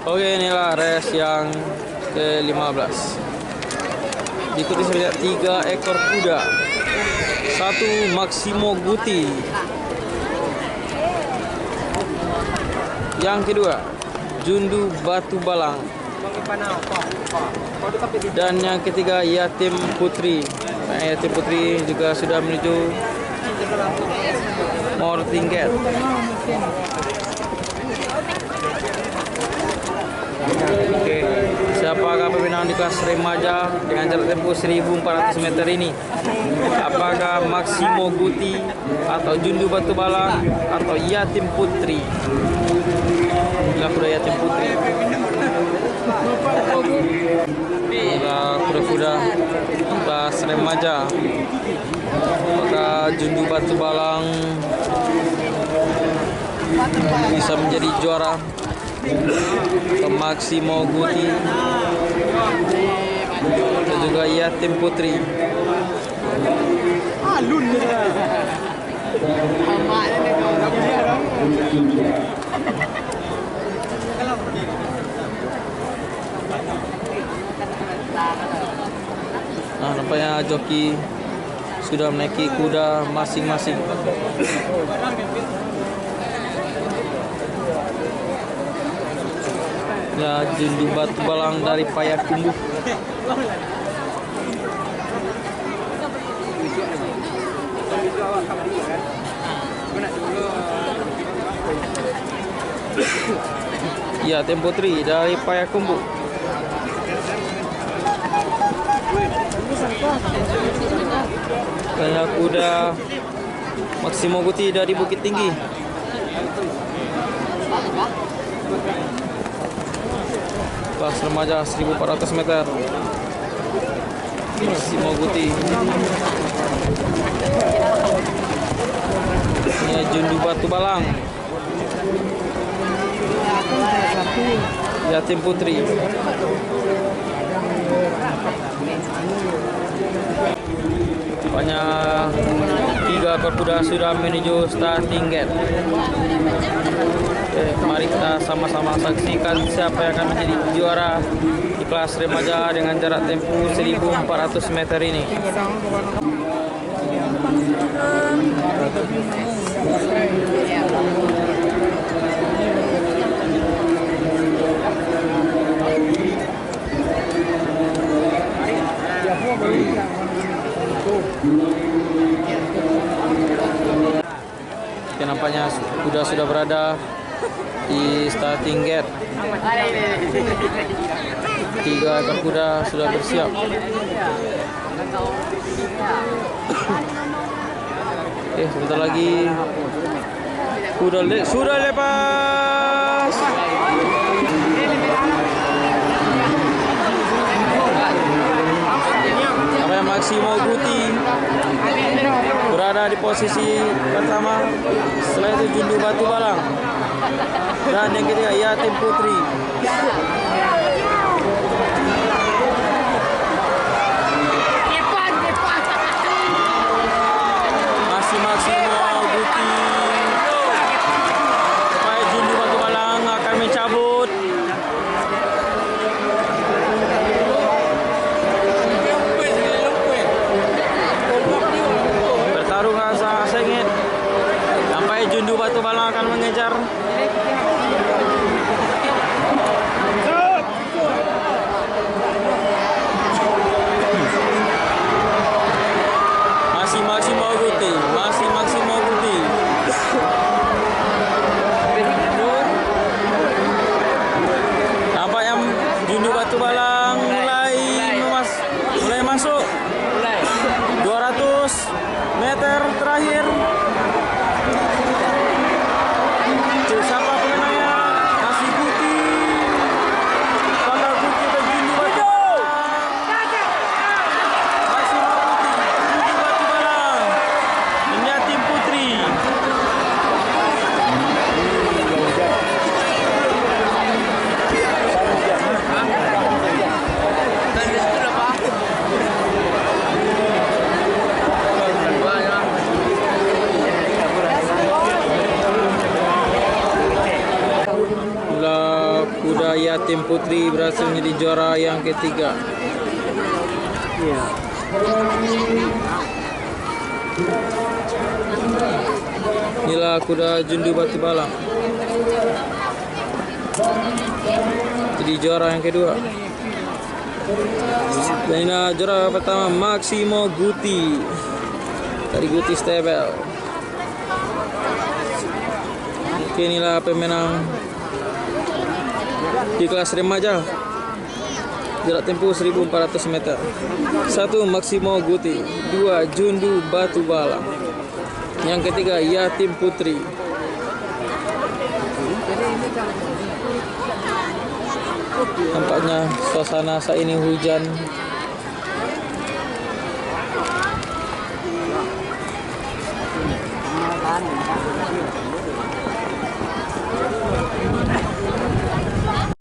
Oke, inilah race yang ke-15. Diikuti sebanyak 3 ekor kuda. 1 Maximo Guti. Yang kedua Jundu Batu Balang. Dan yang ketiga Yatim Putri. Nah, Yatim Putri juga sudah menuju Mortingget. Oke, siapakah pemenang di kelas remaja dengan jarak tempuh 1400 meter ini? Apakah Maximo Guti atau Jundu Batu Balang atau Yatim Putri? Inilah kuda Yatim Putri. Inilah kuda-kuda kelas remaja. Apakah Jundu Batu Balang bisa menjadi juara? Atau Maximo Guti dan juga Yatim Putri. Nah, nampaknya joki sudah menaiki kuda masing-masing. Ya, Jundu Batu Balang dari Payakumbuh. Ya, Yatim Putri dari Payakumbuh. Dan kuda Maximo Guti dari Bukit Tinggi. Kelas remaja 1400 meter. Maximo Guti. Ini Jundu Batu Balang. Yatim Putri. Banyak 3 ekor kuda sudah menuju starting gate. Oke, mari kita sama-sama saksikan siapa yang akan menjadi juara di kelas remaja dengan jarak tempuh 1400 meter ini. Oke, nampaknya kuda sudah berada di starting gate. 3 ekor kuda sudah bersiap. Sebentar lagi kuda sudah lepas. Maximo Guti berada di posisi pertama. Setelah itu Jundu Batu Balang. Dan yang ketiga Yatim Putri. Masih Maximo Guti. Supaya Jundu Batu Balang akan mencabut. Pertarungan sangat sengit. Sampai Jundu Batu Balang akan mengejar. Yatim Putri berhasil menjadi juara yang ketiga. Inilah kuda Jundu Batu Balang jadi juara yang kedua. Dan inilah juara pertama Maximo Guti dari Guti Stable. Oke, inilah pemenang di kelas remaja jarak tempuh 1400 meter. 1 Maximo Guti, 2 Jundu Batu Balang, yang ketiga Yatim Putri. Tampaknya suasana saat ini hujan